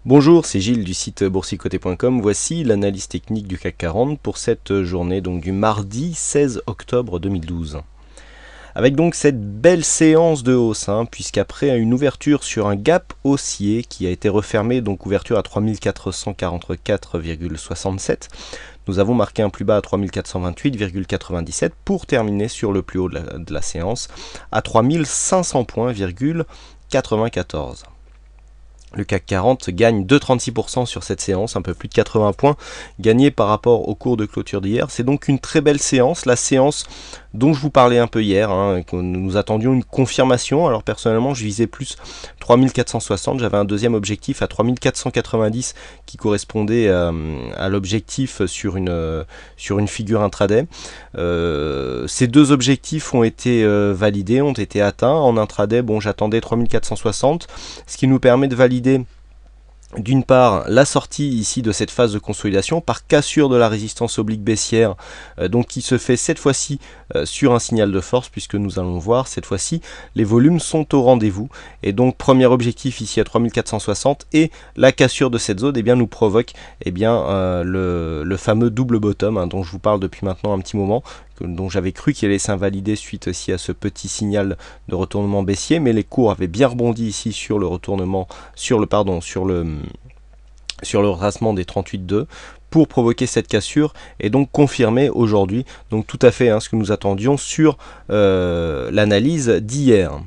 Bonjour, c'est Gilles du site boursicoté.com. Voici l'analyse technique du CAC 40 pour cette journée donc du mardi 16 octobre 2012. Avec donc cette belle séance de hausse, puisqu'après une ouverture sur un gap haussier qui a été refermé, donc ouverture à 3444,67, nous avons marqué un plus bas à 3428,97 pour terminer sur le plus haut de la séance à 3500 points,94. Le CAC 40 gagne 2,36% sur cette séance, un peu plus de 80 points gagnés par rapport au cours de clôture d'hier. C'est donc une très belle séance, la séance dont je vous parlais un peu hier, que nous attendions une confirmation. Alors personnellement, je visais plus 3460, j'avais un deuxième objectif à 3490 qui correspondait à l'objectif sur une figure intraday. Ces deux objectifs ont été validés, ont été atteints. En intraday, bon, j'attendais 3460, ce qui nous permet de valider d'une part la sortie ici de cette phase de consolidation par cassure de la résistance oblique baissière, donc qui se fait cette fois-ci sur un signal de force, puisque nous allons voir cette fois-ci les volumes sont au rendez-vous, et donc premier objectif ici à 3460 et la cassure de cette zone nous provoque le fameux double bottom dont je vous parle depuis maintenant un petit moment, dont j'avais cru qu'il allait s'invalider suite aussi à ce petit signal de retournement baissier, mais les cours avaient bien rebondi ici sur le retournement, sur le retracement des 38,2 pour provoquer cette cassure et donc confirmer aujourd'hui donc tout à fait ce que nous attendions sur l'analyse d'hier.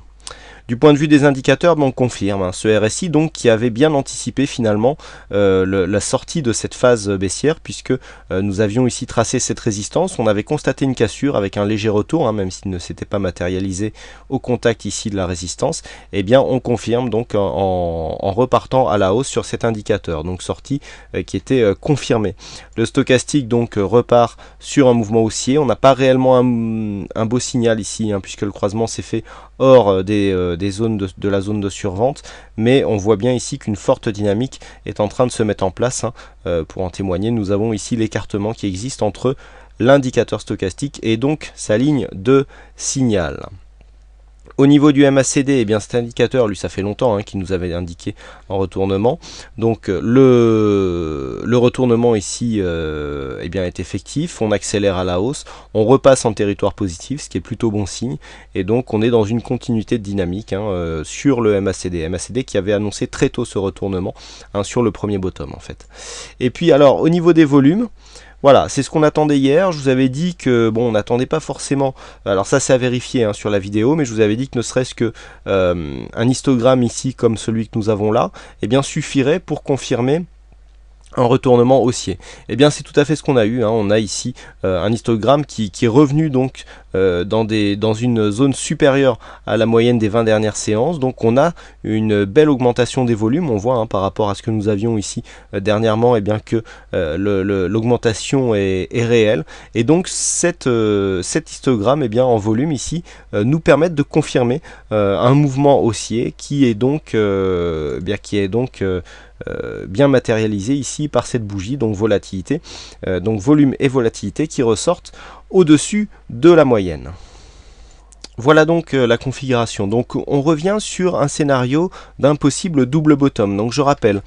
Du point de vue des indicateurs, on confirme ce RSI donc qui avait bien anticipé finalement la sortie de cette phase baissière, puisque nous avions ici tracé cette résistance, on avait constaté une cassure avec un léger retour, même s'il ne s'était pas matérialisé au contact ici de la résistance, et bien on confirme donc en repartant à la hausse sur cet indicateur, donc sortie qui était confirmée. Le stochastique donc repart sur un mouvement haussier, on n'a pas réellement un beau signal ici, puisque le croisement s'est fait hors des zones de la zone de survente, mais on voit bien ici qu'une forte dynamique est en train de se mettre en place. Pour en témoigner, nous avons ici l'écartement qui existe entre l'indicateur stochastique et donc sa ligne de signal. Au niveau du MACD, cet indicateur, lui, ça fait longtemps qu'il nous avait indiqué en retournement. Donc le retournement ici est effectif, on accélère à la hausse, on repasse en territoire positif, ce qui est plutôt bon signe, et donc on est dans une continuité de dynamique sur le MACD. MACD qui avait annoncé très tôt ce retournement sur le premier bottom en fait. Et puis alors au niveau des volumes, voilà, c'est ce qu'on attendait hier. Je vous avais dit que on n'attendait pas forcément. Alors ça, c'est à vérifier sur la vidéo, mais je vous avais dit que ne serait-ce que un histogramme ici, comme celui que nous avons là, suffirait pour confirmer un retournement haussier. C'est tout à fait ce qu'on a eu. On a ici un histogramme qui est revenu donc dans une zone supérieure à la moyenne des 20 dernières séances. Donc on a une belle augmentation des volumes. On voit par rapport à ce que nous avions ici dernièrement, que l'augmentation est réelle. Et donc cet histogramme en volume ici nous permettent de confirmer un mouvement haussier qui est donc bien matérialisé ici par cette bougie, donc volatilité, donc volume et volatilité qui ressortent au-dessus de la moyenne. Voilà donc la configuration. Donc on revient sur un scénario d'un possible double bottom. Donc je rappelle,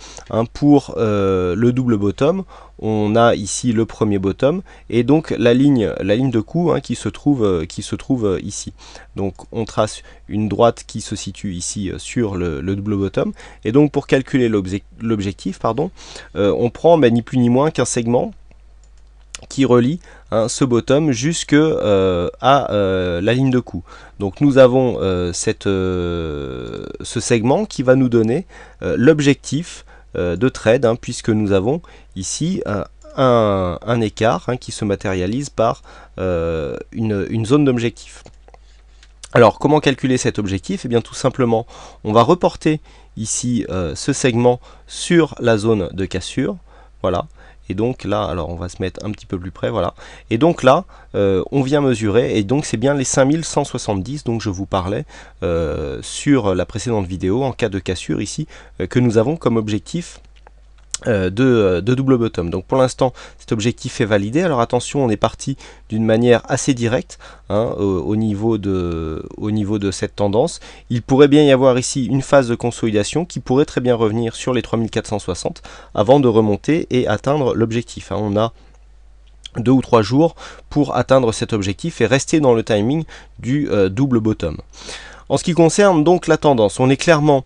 pour le double bottom, on a ici le premier bottom et donc la ligne de coup qui se trouve ici. Donc on trace une droite qui se situe ici sur le double bottom, et donc pour calculer l'objectif, on prend ni plus ni moins qu'un segment qui relie ce bottom jusque à la ligne de coup. Donc nous avons ce segment qui va nous donner l'objectif de trade, puisque nous avons ici un écart qui se matérialise par une zone d'objectif. Alors comment calculer cet objectif? Tout simplement on va reporter ici ce segment sur la zone de cassure, voilà. Et donc là, alors on va se mettre un petit peu plus près, voilà. Et donc là, on vient mesurer, et donc c'est bien les 5170 dont je vous parlais sur la précédente vidéo, en cas de cassure ici, que nous avons comme objectif de double bottom. Donc pour l'instant cet objectif est validé. Alors attention, on est parti d'une manière assez directe au niveau de cette tendance. Il pourrait bien y avoir ici une phase de consolidation qui pourrait très bien revenir sur les 3460 avant de remonter et atteindre l'objectif. On a 2 ou 3 jours pour atteindre cet objectif et rester dans le timing du double bottom. En ce qui concerne donc la tendance, on est clairement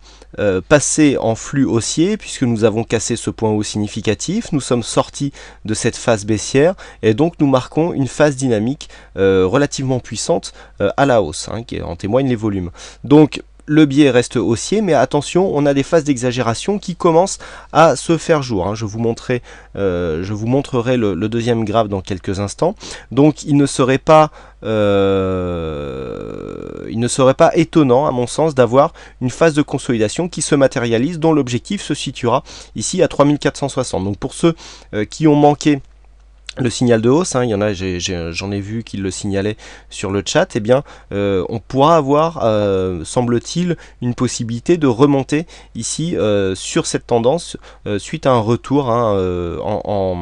passé en flux haussier puisque nous avons cassé ce point haut significatif, nous sommes sortis de cette phase baissière et donc nous marquons une phase dynamique relativement puissante à la hausse, qui en témoignent les volumes. Donc le biais reste haussier, mais attention, on a des phases d'exagération qui commencent à se faire jour. Je vous montrerai le deuxième graphe dans quelques instants. Donc il ne serait pas étonnant, à mon sens, d'avoir une phase de consolidation qui se matérialise, dont l'objectif se situera ici à 3460. Donc pour ceux qui ont manqué le signal de hausse, il y en a, j'en ai vu qui le signalaient sur le chat, on pourra avoir, semble-t-il, une possibilité de remonter ici sur cette tendance suite à un retour en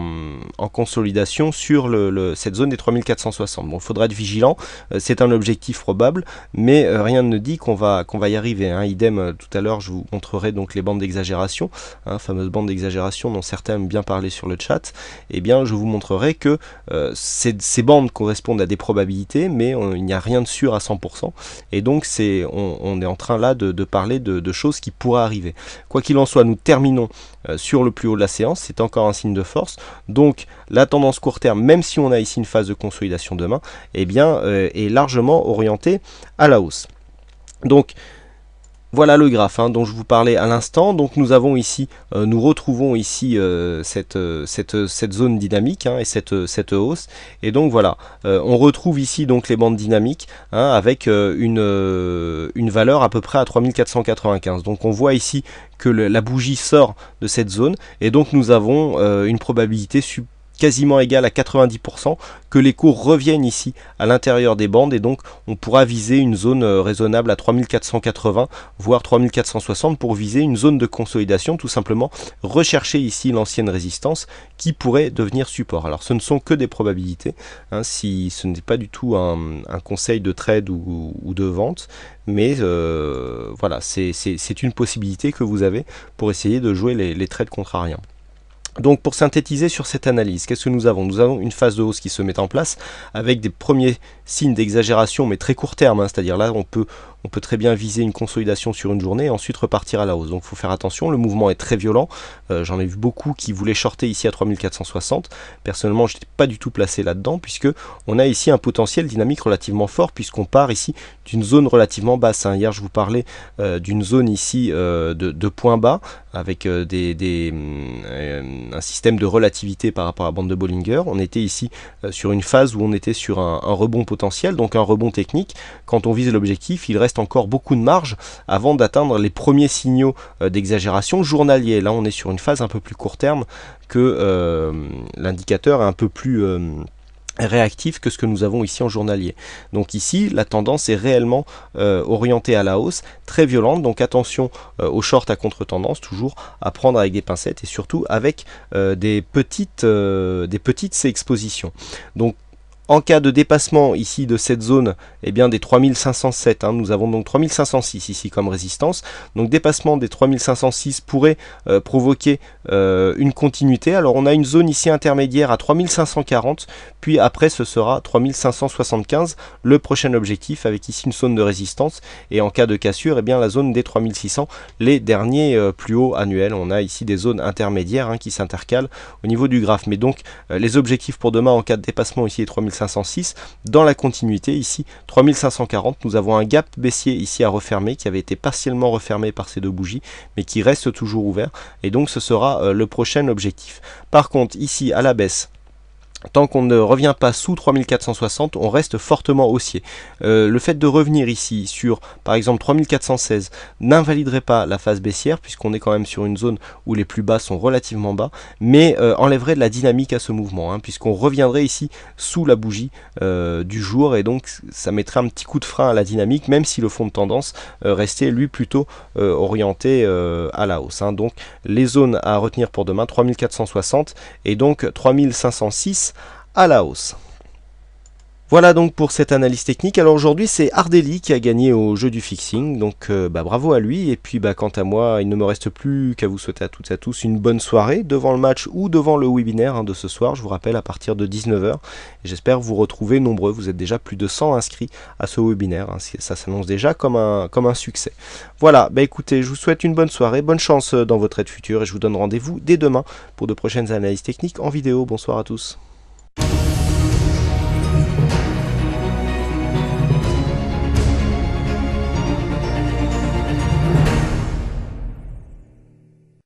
consolidation sur cette zone des 3460. Bon, il faudra être vigilant, c'est un objectif probable, mais rien ne dit qu'on va y arriver. Idem, tout à l'heure, je vous montrerai donc les bandes d'exagération, fameuses bandes d'exagération dont certains aiment bien parler sur le chat. Je vous montrerai que ces bandes correspondent à des probabilités, mais il n'y a rien de sûr à 100%, et donc on est en train là de parler de choses qui pourraient arriver. Quoi qu'il en soit, nous terminons sur le plus haut de la séance, c'est encore un signe de force, donc la tendance court terme, même si on a ici une phase de consolidation demain, est largement orientée à la hausse. Donc voilà le graphe dont je vous parlais à l'instant. Donc nous retrouvons ici cette zone dynamique et cette hausse. Et donc voilà, on retrouve ici donc les bandes dynamiques avec une valeur à peu près à 3495. Donc on voit ici que la bougie sort de cette zone et donc nous avons une probabilité quasiment égale à 90% que les cours reviennent ici à l'intérieur des bandes, et donc on pourra viser une zone raisonnable à 3480 voire 3460 pour viser une zone de consolidation, tout simplement rechercher ici l'ancienne résistance qui pourrait devenir support. Alors ce ne sont que des probabilités, si ce n'est pas du tout un conseil de trade ou de vente, mais voilà, c'est une possibilité que vous avez pour essayer de jouer les trades contrariens. Donc pour synthétiser sur cette analyse, qu'est-ce que nous avons? Nous avons une phase de hausse qui se met en place avec des premiers signes d'exagération, mais très court terme, c'est-à-dire là on peut très bien viser une consolidation sur une journée et ensuite repartir à la hausse. Donc il faut faire attention, le mouvement est très violent, j'en ai vu beaucoup qui voulaient shorter ici à 3460, personnellement je n'étais pas du tout placé là-dedans puisque on a ici un potentiel dynamique relativement fort puisqu'on part ici d'une zone relativement basse. Hier je vous parlais d'une zone ici de points bas avec un système de relativité par rapport à la bande de Bollinger. On était ici sur une phase où on était sur un rebond potentiel, donc un rebond technique. Quand on vise l'objectif, il reste encore beaucoup de marge avant d'atteindre les premiers signaux d'exagération journaliers. Là on est sur une phase un peu plus court terme que l'indicateur est un peu plus réactif que ce que nous avons ici en journalier. Donc ici la tendance est réellement orientée à la hausse, très violente, donc attention aux shorts à contre-tendance, toujours à prendre avec des pincettes et surtout avec des petites expositions. Donc en cas de dépassement ici de cette zone des 3507, nous avons donc 3506 ici comme résistance, donc dépassement des 3506 pourrait provoquer une continuité. Alors on a une zone ici intermédiaire à 3540, puis après ce sera 3575 le prochain objectif, avec ici une zone de résistance, et en cas de cassure la zone des 3600, les derniers plus hauts annuels. On a ici des zones intermédiaires qui s'intercalent au niveau du graphe, mais donc les objectifs pour demain en cas de dépassement ici est 3506, dans la continuité ici 3540, nous avons un gap baissier ici à refermer qui avait été partiellement refermé par ces deux bougies mais qui reste toujours ouvert, et donc ce sera le prochain objectif. Par contre ici à la baisse Tant qu'on ne revient pas sous 3460, on reste fortement haussier. Le fait de revenir ici sur, par exemple, 3416 n'invaliderait pas la phase baissière, puisqu'on est quand même sur une zone où les plus bas sont relativement bas, mais enlèverait de la dynamique à ce mouvement, puisqu'on reviendrait ici sous la bougie du jour, et donc ça mettrait un petit coup de frein à la dynamique, même si le fond de tendance restait lui plutôt orienté à la hausse. Donc les zones à retenir pour demain, 3460 et donc 3506 à la hausse. Voilà donc pour cette analyse technique. Alors aujourd'hui c'est Ardeli qui a gagné au jeu du fixing, donc bravo à lui. Et puis quant à moi, il ne me reste plus qu'à vous souhaiter à toutes et à tous une bonne soirée devant le match ou devant le webinaire de ce soir, je vous rappelle, à partir de 19h. J'espère vous retrouver nombreux, vous êtes déjà plus de 100 inscrits à ce webinaire, ça s'annonce déjà comme un succès. Voilà, écoutez, je vous souhaite une bonne soirée, bonne chance dans votre trade futur et je vous donne rendez-vous dès demain pour de prochaines analyses techniques en vidéo. Bonsoir à tous.